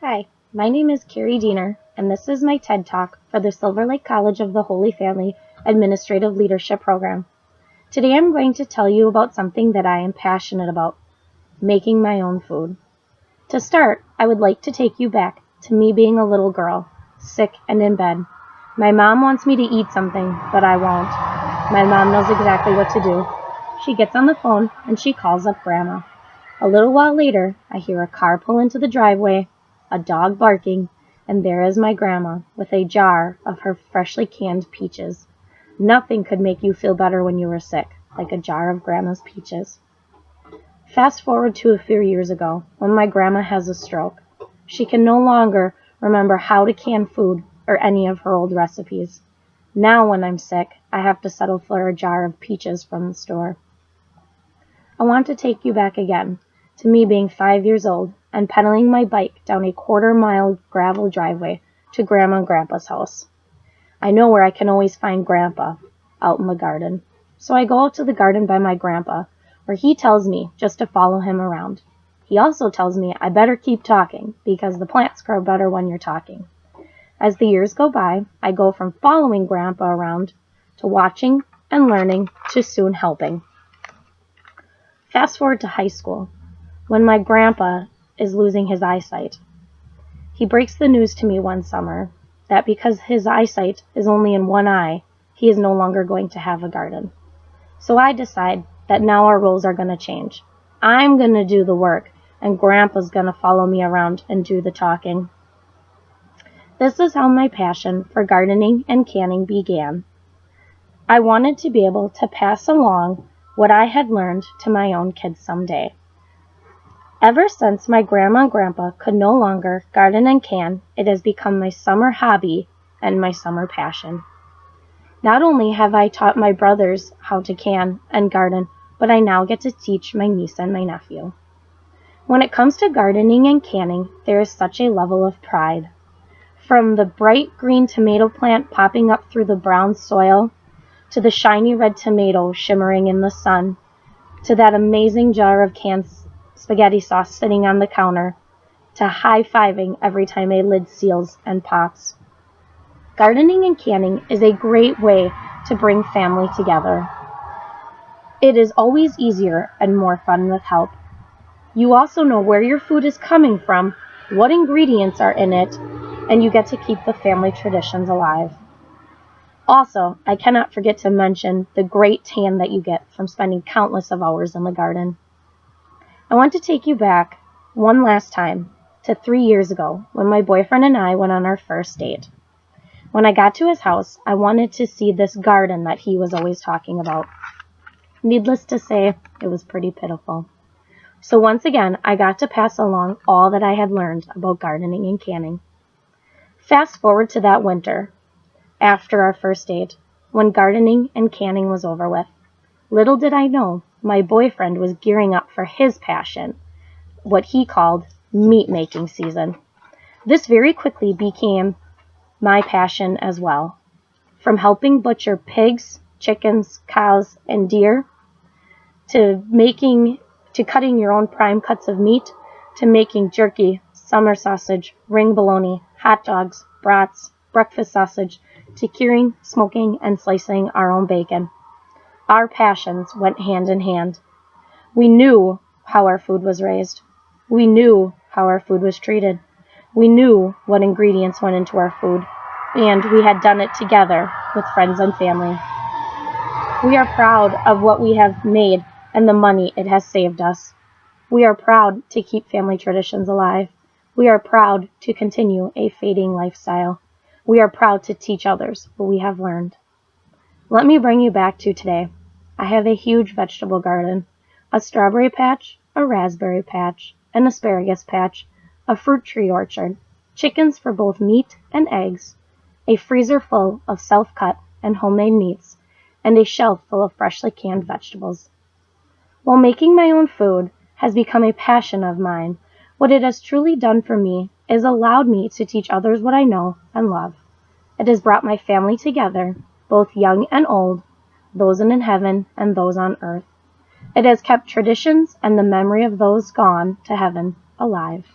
Hi, my name is Carrie Diener, and this is my TED Talk for the Silver Lake College of the Holy Family Administrative Leadership Program. Today I'm going to tell you about something that I am passionate about, making my own food. To start, I would like to take you back to me being a little girl, sick and in bed. My mom wants me to eat something, but I won't. My mom knows exactly what to do. She gets on the phone and she calls up Grandma. A little while later, I hear a car pull into the driveway, a dog barking, and there is my grandma with a jar of her freshly canned peaches. Nothing could make you feel better when you were sick, like a jar of grandma's peaches. Fast forward to a few years ago, when my grandma has a stroke. She can no longer remember how to can food or any of her old recipes. Now when I'm sick, I have to settle for a jar of peaches from the store. I want to take you back again to me being 5 years old and pedaling my bike down a quarter-mile gravel driveway to Grandma and Grandpa's house. I know where I can always find Grandpa, out in the garden. So I go out to the garden by my grandpa, where he tells me just to follow him around. He also tells me I better keep talking, because the plants grow better when you're talking. As the years go by, I go from following Grandpa around to watching and learning to soon helping. Fast forward to high school, when my grandpa is losing his eyesight. He breaks the news to me one summer that because his eyesight is only in one eye, he is no longer going to have a garden. So I decide that now our roles are going to change. I'm going to do the work, and Grandpa's going to follow me around and do the talking. This is how my passion for gardening and canning began. I wanted to be able to pass along what I had learned to my own kids someday. Ever since my grandma and grandpa could no longer garden and can, it has become my summer hobby and my summer passion. Not only have I taught my brothers how to can and garden, but I now get to teach my niece and my nephew. When it comes to gardening and canning, there is such a level of pride. From the bright green tomato plant popping up through the brown soil, to the shiny red tomato shimmering in the sun, to that amazing jar of canned spaghetti sauce sitting on the counter, to high-fiving every time a lid seals and pops. Gardening and canning is a great way to bring family together. It is always easier and more fun with help. You also know where your food is coming from, what ingredients are in it, and you get to keep the family traditions alive. Also, I cannot forget to mention the great tan that you get from spending countless of hours in the garden. I want to take you back one last time to 3 years ago when my boyfriend and I went on our first date. When I got to his house, I wanted to see this garden that he was always talking about. Needless to say, it was pretty pitiful. So once again, I got to pass along all that I had learned about gardening and canning. Fast forward to that winter, after our first date, when gardening and canning was over with. Little did I know, my boyfriend was gearing up for his passion, what he called meat-making season. This very quickly became my passion as well. From helping butcher pigs, chickens, cows, and deer, to cutting your own prime cuts of meat, to making jerky, summer sausage, ring bologna, hot dogs, brats, breakfast sausage, to curing, smoking, and slicing our own bacon. Our passions went hand in hand. We knew how our food was raised. We knew how our food was treated. We knew what ingredients went into our food, and we had done it together with friends and family. We are proud of what we have made and the money it has saved us. We are proud to keep family traditions alive. We are proud to continue a fading lifestyle. We are proud to teach others what we have learned. Let me bring you back to today. I have a huge vegetable garden, a strawberry patch, a raspberry patch, an asparagus patch, a fruit tree orchard, chickens for both meat and eggs, a freezer full of self-cut and homemade meats, and a shelf full of freshly canned vegetables. While making my own food has become a passion of mine, what it has truly done for me is allowed me to teach others what I know and love. It has brought my family together, both young and old, those in heaven and those on earth. It has kept traditions and the memory of those gone to heaven alive.